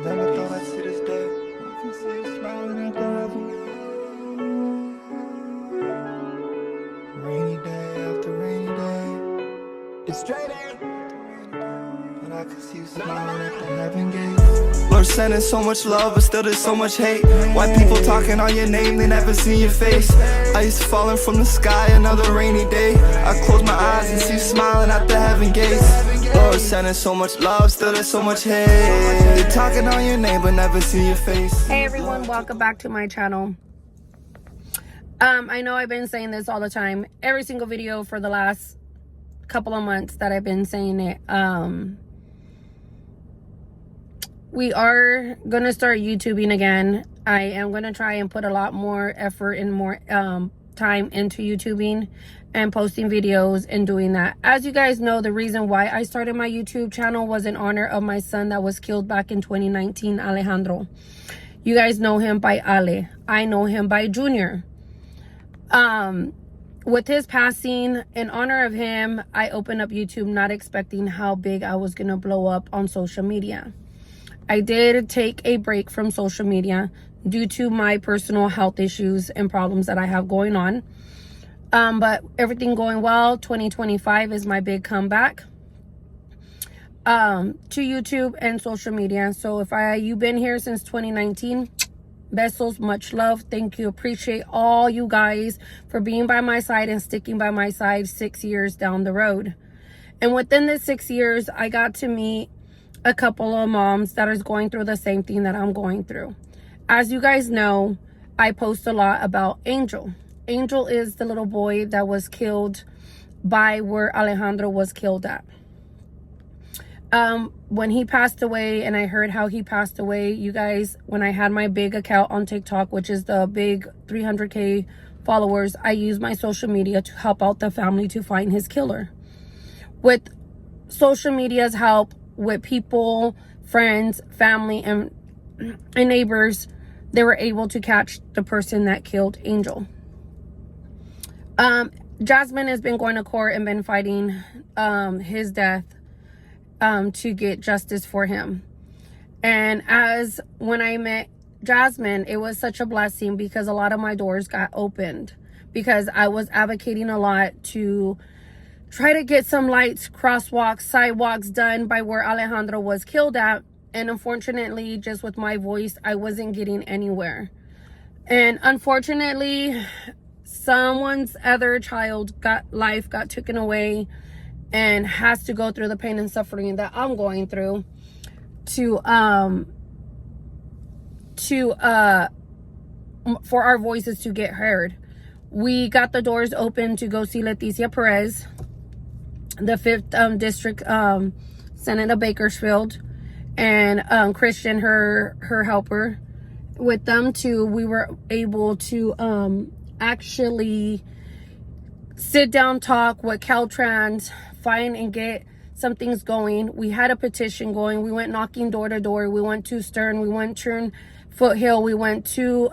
Never thought I'd see this day. I can see you smiling at the heaven. Rainy day after rainy day. It's straight A. But I can see you smiling at the heaven gate. Lord sending so much love, but still there's so much hate. Why people talking on your name, they never see your face. Ice falling from the sky, another rainy day. I close my eyes and see you smiling at the heaven gates. Lord sending so much love, still there's so much hate. They talking on your name, but never see your face. Hey everyone, welcome back to my channel. I know I've been saying this all the time, every single video for the last couple of months that I've been saying it. We are gonna start YouTubing again. I am gonna try and put a lot more effort and more time into YouTubing and posting videos and doing that. As you guys know, the reason why I started my YouTube channel was in honor of my son that was killed back in 2019, Alejandro. You guys know him by Ale. I know him by Junior. With his passing, in honor of him, I opened up YouTube not expecting how big I was gonna blow up on social media. I did take a break from social media due to my personal health issues and problems that I have going on. But everything going well. 2025 is my big comeback to YouTube and social media. So if you've been here since 2019, besos, much love, thank you, appreciate all you guys for being by my side and sticking by my side 6 years down the road. And within the 6 years, I got to meet a couple of moms that is going through the same thing that I'm going through. As you guys know, I post a lot about Angel. Angel is the little boy that was killed by where Alejandro was killed at. When he passed away, and I heard how he passed away, you guys, when I had my big account on TikTok, which is the big 300K followers, I used my social media to help out the family to find his killer. With social media's help, with people, friends, family, and neighbors, they were able to catch the person that killed Angel. Jasmine has been going to court and been fighting his death to get justice for him. And when I met Jasmine, it was such a blessing because a lot of my doors got opened because I was advocating a lot to try to get some lights, crosswalks, sidewalks done by where Alejandro was killed at. And unfortunately, just with my voice, I wasn't getting anywhere. And unfortunately, someone's other child life got taken away and has to go through the pain and suffering that I'm going through for our voices to get heard. We got the doors open to go see Leticia Perez, the 5th District Senator Bakersfield, and Christian, her helper. With them too, we were able to actually sit down, talk with Caltrans, find and get some things going. We had a petition going. We went knocking door to door. We went to Stern. We went to Foothill. We went to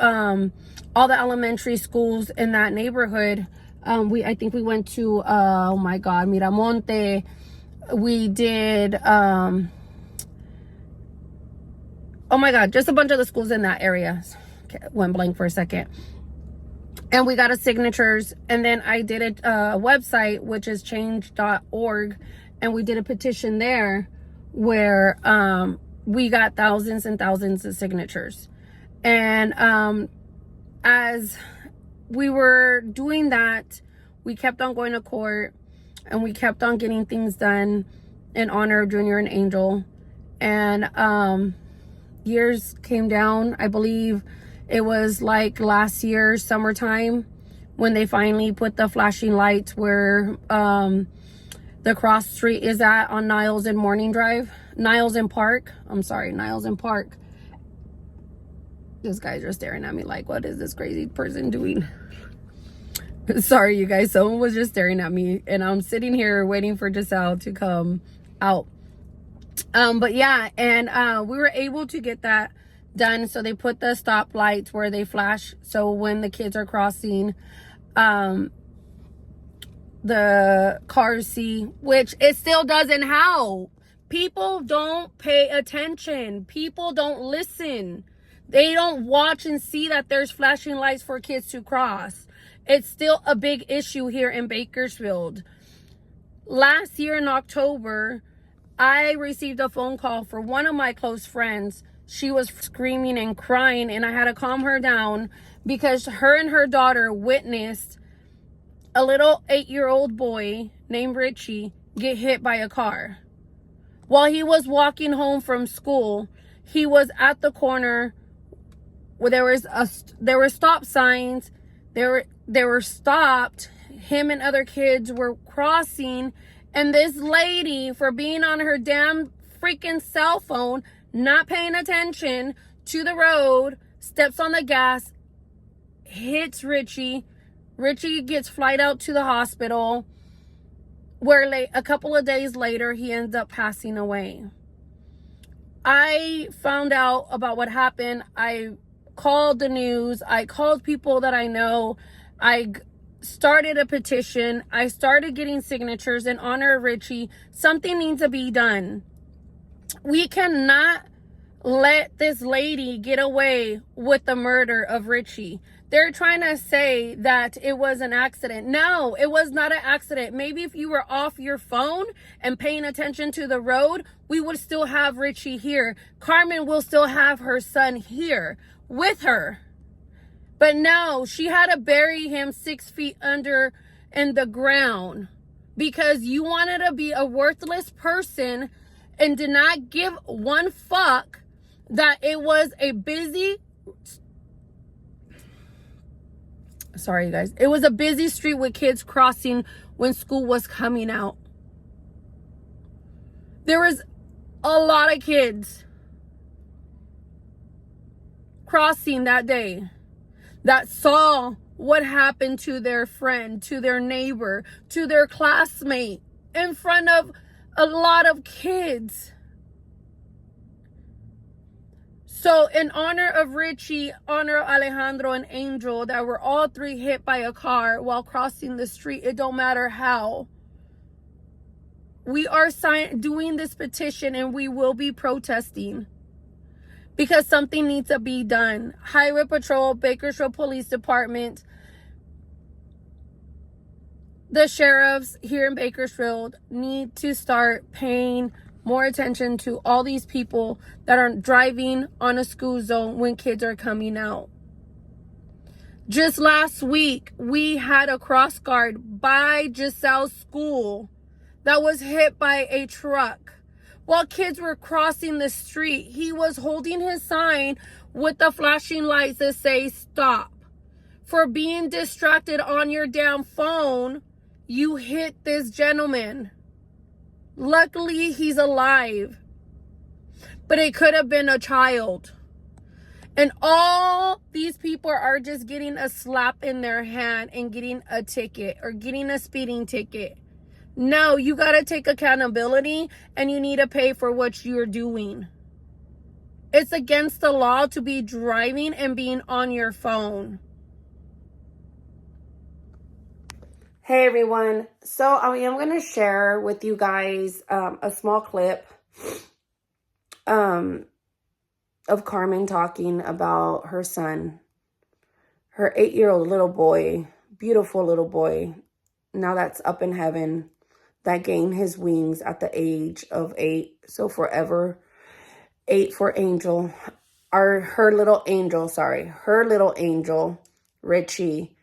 all the elementary schools in that neighborhood. I think we went to oh my god, Miramonte. We did oh my god, just a bunch of the schools in that area. Okay, went blank for a second. And we got signatures, and then I did a website, which is change.org, and we did a petition there where we got thousands and thousands of signatures. And as we were doing that, we kept on going to court, and we kept on getting things done in honor of Junior and Angel. And years came down. I believe it was like last year, summertime, when they finally put the flashing lights where the cross street is at on Niles and Morning Drive. Niles and Park. I'm sorry, Niles and Park. These guys are staring at me like, what is this crazy person doing? Sorry, you guys. Someone was just staring at me, and I'm sitting here waiting for Giselle to come out. But yeah, and we were able to get that done. So they put the stop lights where they flash, so when the kids are crossing, the cars see, which it still doesn't help. People don't pay attention. People don't listen. They don't watch and see that there's flashing lights for kids to cross. It's still a big issue here in Bakersfield. Last year in October, I received a phone call for one of my close friends. She was screaming and crying, and I had to calm her down because her and her daughter witnessed a little 8-year-old boy named Richie get hit by a car. While he was walking home from school, he was at the corner where there were stop signs. They were stopped. Him and other kids were crossing, and this lady, for being on her damn freaking cell phone, not paying attention to the road, steps on the gas, hits Richie. Richie gets flight out to the hospital, where a couple of days later, he ends up passing away. I found out about what happened. I called the news. I called people that I know. I started a petition. I started getting signatures in honor of Richie. Something needs to be done. We cannot let this lady get away with the murder of Richie. They're trying to say that it was an accident. No, it was not an accident. Maybe if you were off your phone and paying attention to the road, we would still have Richie here. Carmen will still have her son here with her. But no, she had to bury him 6 feet under in the ground because you wanted to be a worthless person and did not give one fuck that it was a busy, sorry you guys, it was a busy street with kids crossing when school was coming out. There was a lot of kids crossing that day that saw what happened to their friend, to their neighbor, to their classmate in front of a lot of kids. So in honor of Richie, honor of Alejandro and Angel, that were all three hit by a car while crossing the street, it don't matter how. We are doing this petition and we will be protesting because something needs to be done. Highway Patrol, Bakersfield Police Department, the sheriffs here in Bakersfield need to start paying more attention to all these people that are driving on a school zone when kids are coming out. Just last week, we had a cross guard by Giselle's school that was hit by a truck. While kids were crossing the street, he was holding his sign with the flashing lights that say stop. For being distracted on your damn phone, you hit this gentleman. Luckily, he's alive. But it could have been a child. And all these people are just getting a slap in their hand and getting a ticket or getting a speeding ticket. No, you got to take accountability and you need to pay for what you're doing. It's against the law to be driving and being on your phone. Hey everyone, so I am going to share with you guys a small clip of Carmen talking about her son, her 8-year-old little boy, beautiful little boy, now that's up in heaven, that gained his wings at the age of 8, so forever, 8 for Angel, her little angel, Richie.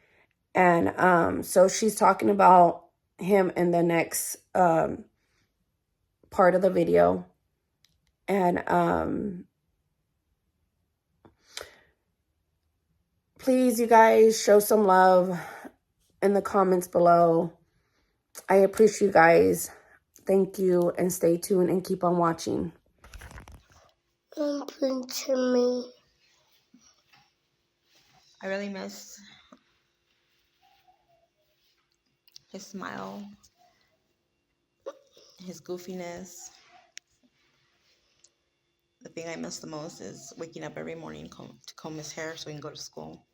And so she's talking about him in the next part of the video. And please, you guys, show some love in the comments below. I appreciate you guys. Thank you, and stay tuned and keep on watching. Something to me. I really miss his smile, his goofiness. The thing I miss the most is waking up every morning to comb his hair so he can go to school.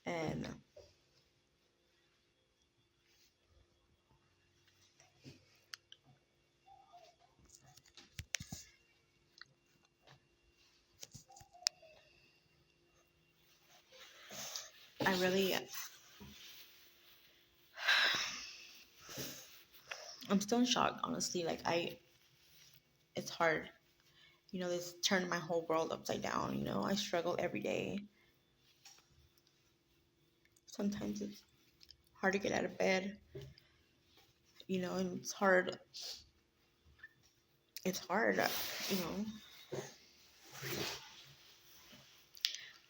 And I'm still in shock, honestly. Like, it's hard. This turned my whole world upside down. I struggle every day. Sometimes it's hard to get out of bed, and it's hard. It's hard,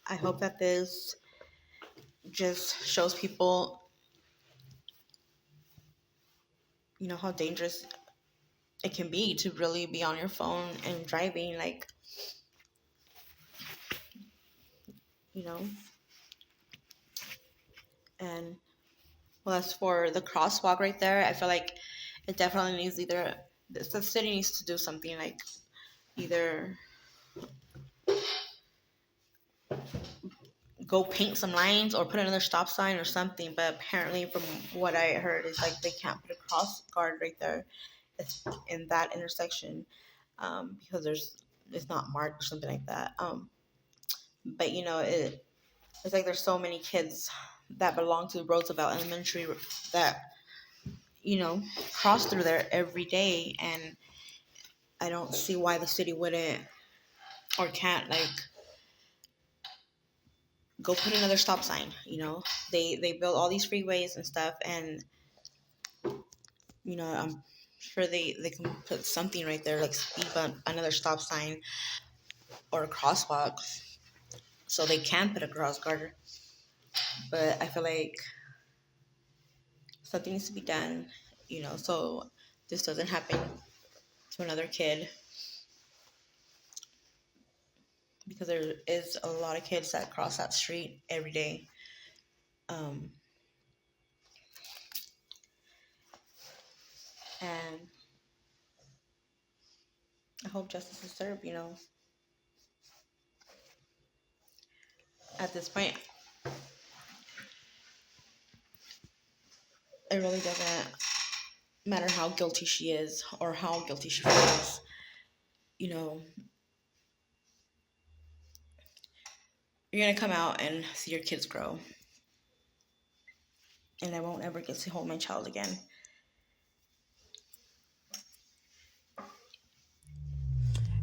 I hope that this just shows people, how dangerous it can be to really be on your phone and driving, like, and well, as for the crosswalk right there, I feel like it definitely needs the city needs to do something, like either go paint some lines or put another stop sign or something. But apparently, from what I heard, is like they can't put a cross guard right there. It's in that intersection, because it's not marked or something like that. But it's like there's so many kids that belong to Roosevelt Elementary that cross through there every day, and I don't see why the city wouldn't or can't, like, go put another stop sign. They build all these freeways and stuff, and I'm sure they can put something right there, like speed bump, another stop sign, or a crosswalk, so they can put a cross guard. But I feel like something needs to be done, so this doesn't happen to another kid, because there is a lot of kids that cross that street every day. And I hope justice is served. At this point, it really doesn't matter how guilty she is or how guilty she feels. You're gonna come out and see your kids grow, and I won't ever get to hold my child again.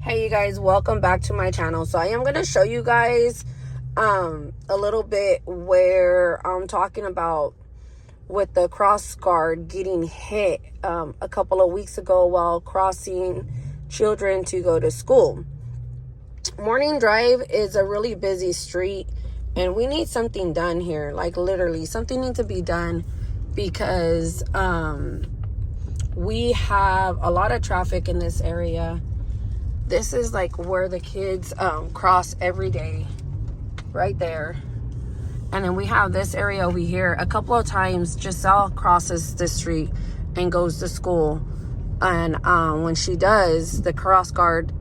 Hey you guys, welcome back to my channel. So I am going to show you guys a little bit where I'm talking about with the cross guard getting hit a couple of weeks ago while crossing children to go to school. Morning Drive is a really busy street, and we need something done here. Like, literally something needs to be done, because we have a lot of traffic in this area. This is like where the kids cross every day, right there. And then we have this area over here. A couple of times Giselle crosses the street and goes to school, and when she does, the cross guard,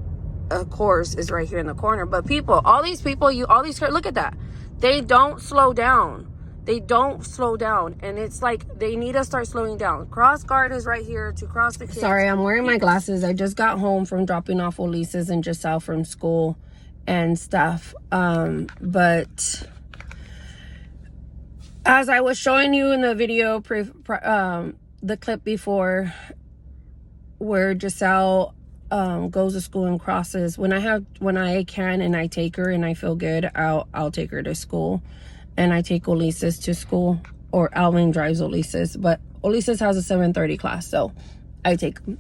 of course, is right here in the corner. But all these look at that, they don't slow down. And it's like they need to start slowing down. Cross guard is right here to cross the kids. Sorry, I'm wearing my glasses. I just got home from dropping off Ulises and Giselle from school and stuff. But as I was showing you in the video, the clip before, where Giselle goes to school and crosses, when I can and I take her and I feel good, I'll take her to school. And I take Ulises to school, or Alvin drives Ulises, but Ulises has a 7:30 class, so I take him.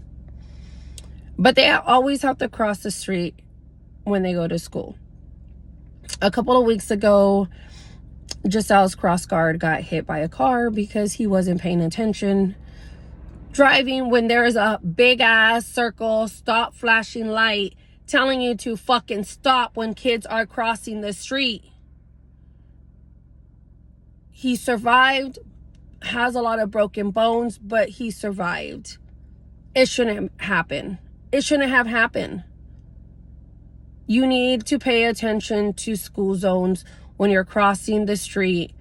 But they always have to cross the street when they go to school. A couple of weeks ago, Giselle's cross guard got hit by a car because he wasn't paying attention, driving when there's a big ass circle stop flashing light telling you to fucking stop when kids are crossing the street. He survived, has a lot of broken bones, but he survived. It shouldn't happen. It shouldn't have happened. You need to pay attention to school zones when you're crossing the street,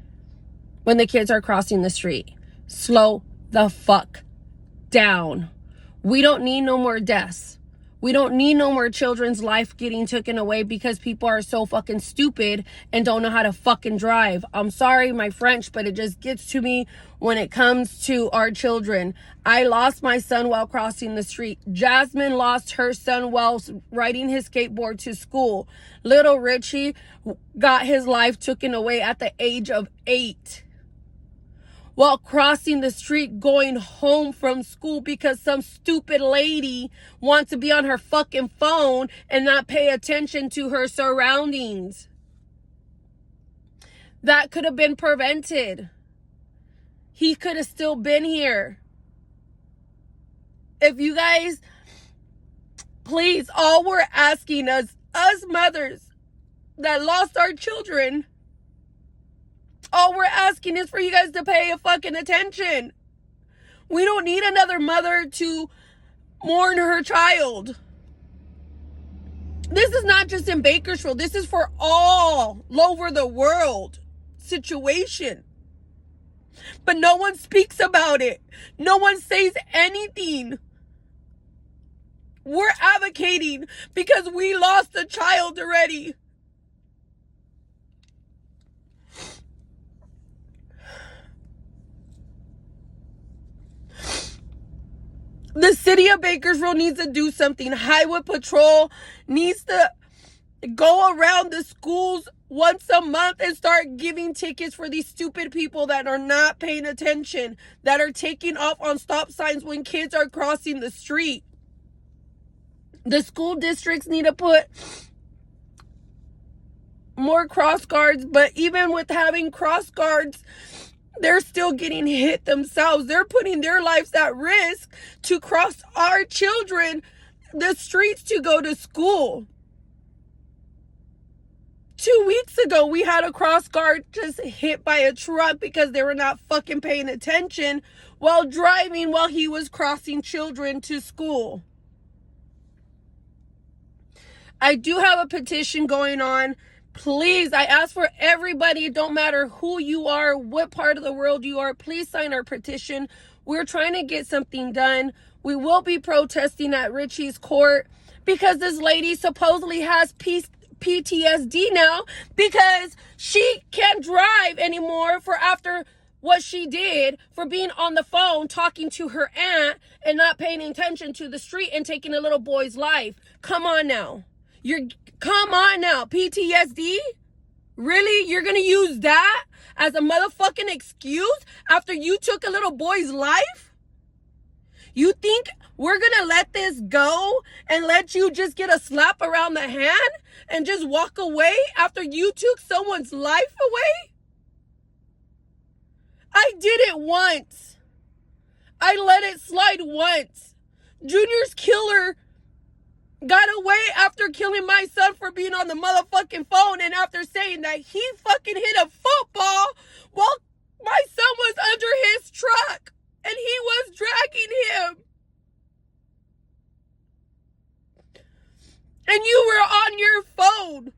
when the kids are crossing the street. Slow the fuck down. We don't need no more deaths. We don't need no more children's life getting taken away because people are so fucking stupid and don't know how to fucking drive. I'm sorry, my French, but it just gets to me when it comes to our children. I lost my son while crossing the street. Jasmine lost her son while riding his skateboard to school. Little Richie got his life taken away at the age of 8. While crossing the street going home from school because some stupid lady wants to be on her fucking phone and not pay attention to her surroundings. That could have been prevented. He could have still been here. If you guys, please, all we're asking us mothers that lost our children, all we're asking is for you guys to pay a fucking attention. We don't need another mother to mourn her child. This is not just in Bakersfield. This is for all over the world situation. But no one speaks about it. No one says anything. We're advocating because we lost a child already. The city of Bakersfield needs to do something. Highway Patrol needs to go around the schools once a month and start giving tickets for these stupid people that are not paying attention, that are taking off on stop signs when kids are crossing the street. The school districts need to put more cross guards, but even with having cross guards, they're still getting hit themselves. They're putting their lives at risk to cross our children the streets to go to school. 2 weeks ago, we had a cross guard just hit by a truck because they were not fucking paying attention while driving while he was crossing children to school. I do have a petition going on. Please, I ask for everybody, it don't matter who you are, what part of the world you are, please sign our petition. We're trying to get something done. We will be protesting at Richie's court because this lady supposedly has PTSD now because she can't drive anymore for after what she did for being on the phone talking to her aunt and not paying attention to the street and taking a little boy's life. Come on now. Come on now, PTSD? Really? You're gonna use that as a motherfucking excuse after you took a little boy's life? You think we're gonna let this go and let you just get a slap around the hand and just walk away after you took someone's life away? I did it once. I let it slide once. Junior's killer got away after killing my son for being on the motherfucking phone and after saying that he fucking hit a football while my son was under his truck and he was dragging him. And you were on your phone.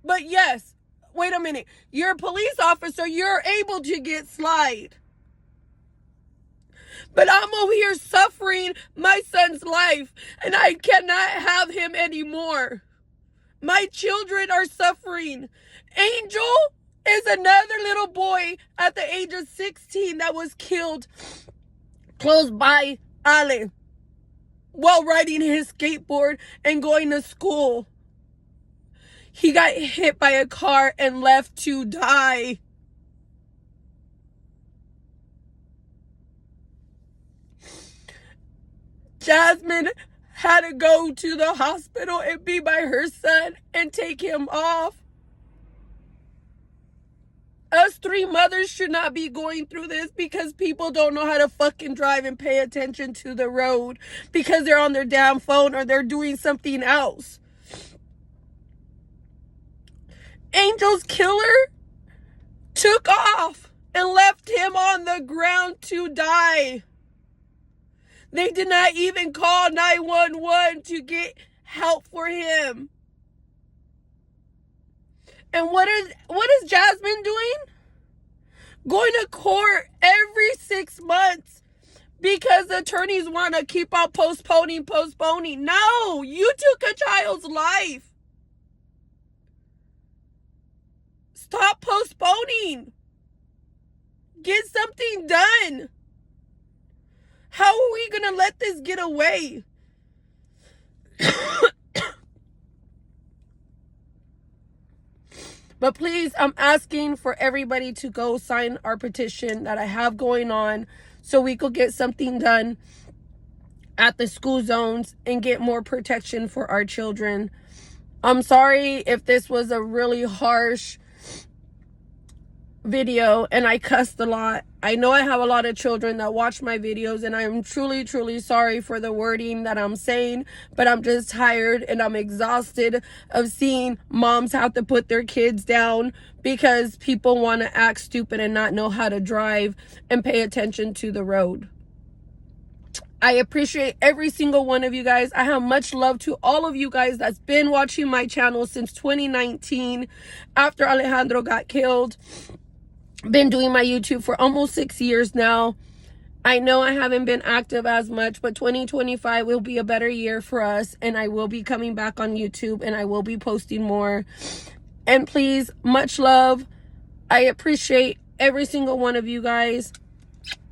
But yes, wait a minute. You're a police officer. You're able to get slide. But I'm over here suffering my son's life, and I cannot have him anymore. My children are suffering. Angel is another little boy at the age of 16 that was killed close by Ale while riding his skateboard and going to school. He got hit by a car and left to die. Jasmine had to go to the hospital and be by her son and take him off. Us 3 mothers should not be going through this because people don't know how to fucking drive and pay attention to the road because they're on their damn phone or they're doing something else. Angel's killer took off and left him on the ground to die. They did not even call 911 to get help for him. And what is Jasmine doing? Going to court every 6 months because the attorneys want to keep on postponing. No, you took a child's life. Stop postponing. Get something done. How are we going to let this get away? But please, I'm asking for everybody to go sign our petition that I have going on so we could get something done at the school zones and get more protection for our children. I'm sorry if this was a really harsh video and I cussed a lot. I know I have a lot of children that watch my videos, and I am truly, truly sorry for the wording that I'm saying, but I'm just tired and I'm exhausted of seeing moms have to put their kids down because people want to act stupid and not know how to drive and pay attention to the road. I appreciate every single one of you guys. I have much love to all of you guys that's been watching my channel since 2019 after Alejandro got killed. Been doing my YouTube for almost 6 years now. I know I haven't been active as much, but 2025 will be a better year for us, and I will be coming back on YouTube and I will be posting more. And please, much love. I appreciate every single one of you guys.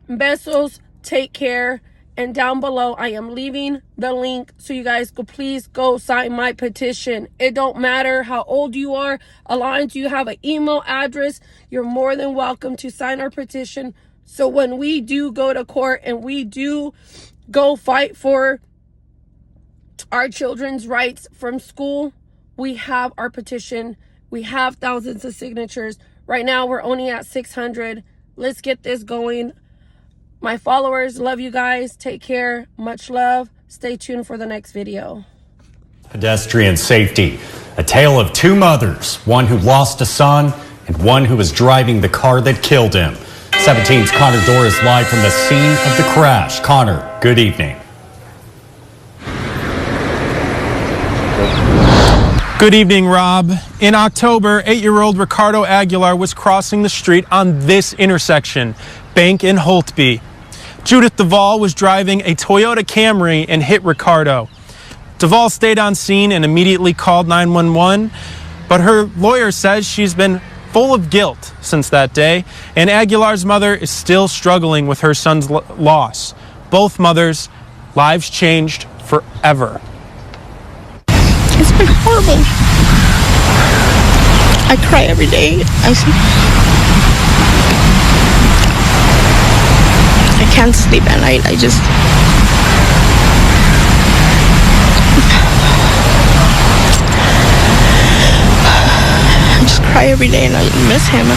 Besos, take care. And down below, I am leaving the link so you guys could please go sign my petition. It don't matter how old you are. As long as you have an email address, you're more than welcome to sign our petition. So when we do go to court and we do go fight for our children's rights from school, we have our petition. We have thousands of signatures. Right now, we're only at 600. Let's get this going. My followers, love you guys. Take care. Much love. Stay tuned for the next video. Pedestrian safety. A tale of two mothers, one who lost a son and one who was driving the car that killed him. 17's Connor Dorr is live from the scene of the crash. Connor, good evening. Good evening, Rob. In October, 8-year-old Ricardo Aguilar was crossing the street on this intersection, Bank and Holtby. Judith Duvall was driving a Toyota Camry and hit Ricardo. Duvall stayed on scene and immediately called 911, but her lawyer says she's been full of guilt since that day, and Aguilar's mother is still struggling with her son's loss. Both mothers' lives changed forever. It's been horrible. I cry every day. I can't sleep at night. I just cry every day and I miss him.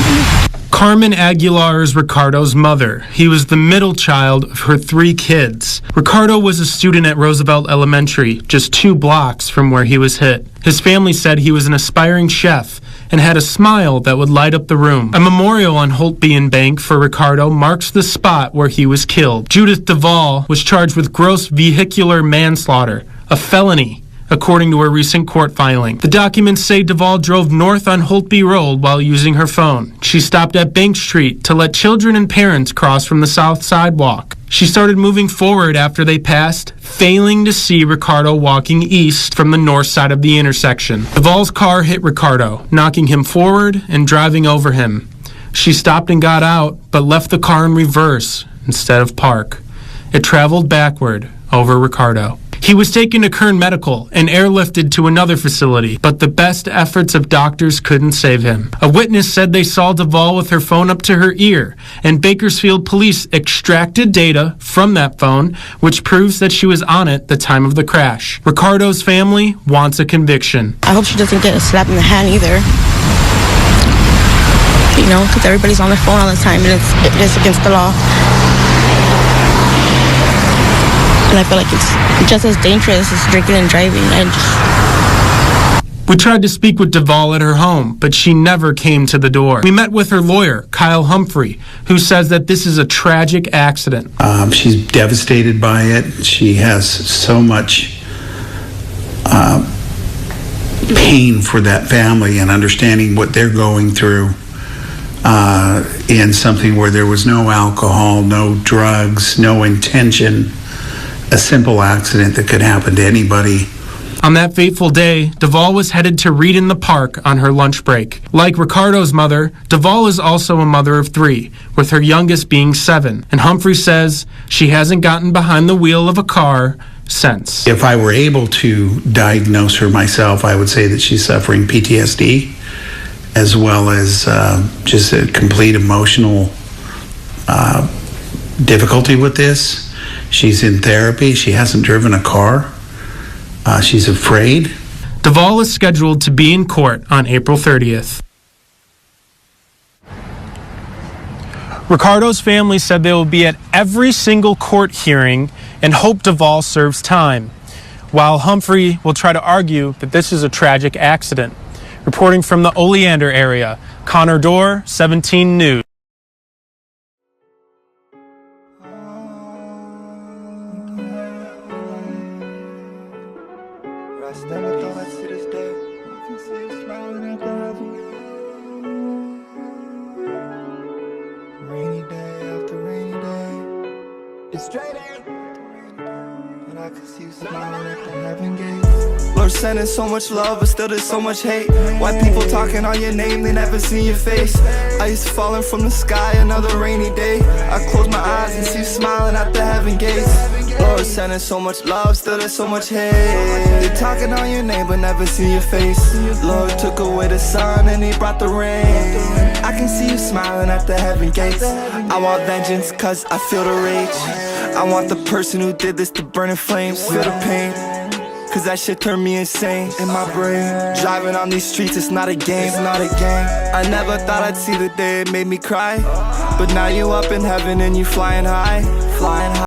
Carmen Aguilar is Ricardo's mother. He was the middle child of her 3 kids. Ricardo was a student at Roosevelt Elementary, just 2 blocks from where he was hit. His family said he was an aspiring chef and had a smile that would light up the room. A memorial on Holtby and Bank for Ricardo marks the spot where he was killed. Judith Duvall was charged with gross vehicular manslaughter, a felony, according to a recent court filing. The documents say Duvall drove north on Holtby Road while using her phone. She stopped at Bank Street to let children and parents cross from the south sidewalk. She started moving forward after they passed, failing to see Ricardo walking east from the north side of the intersection. Duvall's car hit Ricardo, knocking him forward and driving over him. She stopped and got out, but left the car in reverse instead of park. It traveled backward over Ricardo. He was taken to Kern Medical and airlifted to another facility, but the best efforts of doctors couldn't save him. A witness said they saw Duvall with her phone up to her ear, and Bakersfield police extracted data from that phone, which proves that she was on it the time of the crash. Ricardo's family wants a conviction. I hope she doesn't get a slap in the hand either. You know, because everybody's on their phone all the time and it is against the law. And I feel like it's just as dangerous as drinking and driving. We tried to speak with Duvall at her home, but she never came to the door. We met with her lawyer, Kyle Humphrey, who says that this is a tragic accident. She's devastated by it. She has so much pain for that family and understanding what they're going through. in something where there was no alcohol, no drugs, no intention, a simple accident that could happen to anybody. On that fateful day, Duvall was headed to read in the park on her lunch break. Like Ricardo's mother, Duvall is also a mother of 3, with her youngest being 7. And Humphrey says she hasn't gotten behind the wheel of a car since. If I were able to diagnose her myself, I would say that she's suffering PTSD, as well as just a complete emotional difficulty with this. She's in therapy. She hasn't driven a car. She's afraid. Duvall is scheduled to be in court on April 30th. Ricardo's family said they will be at every single court hearing and hope Duvall serves time, while Humphrey will try to argue that this is a tragic accident. Reporting from the Oleander area, Connor Dorr, 17 News. Rainy day after rainy day, it's straight A, and I can see you smiling at the heaven gate. Lord sending so much love, but still there's so much hate. White people talking on your name, they never see your face. Ice falling from the sky, another rainy day. I close my eyes and see you smiling at the heaven gates. Lord sending so much love, still there's so much hate. They talking on your name, but never see your face. Lord took away the sun and he brought the rain. I can see you smiling at the heaven gates. I want vengeance cause I feel the rage. I want the person who did this to burn in flames. Feel the pain, cause that shit turned me insane in my brain. Driving on these streets, it's not a game, it's not a game. I never thought I'd see the day it made me cry, but now you up in heaven and you flying high, flying high.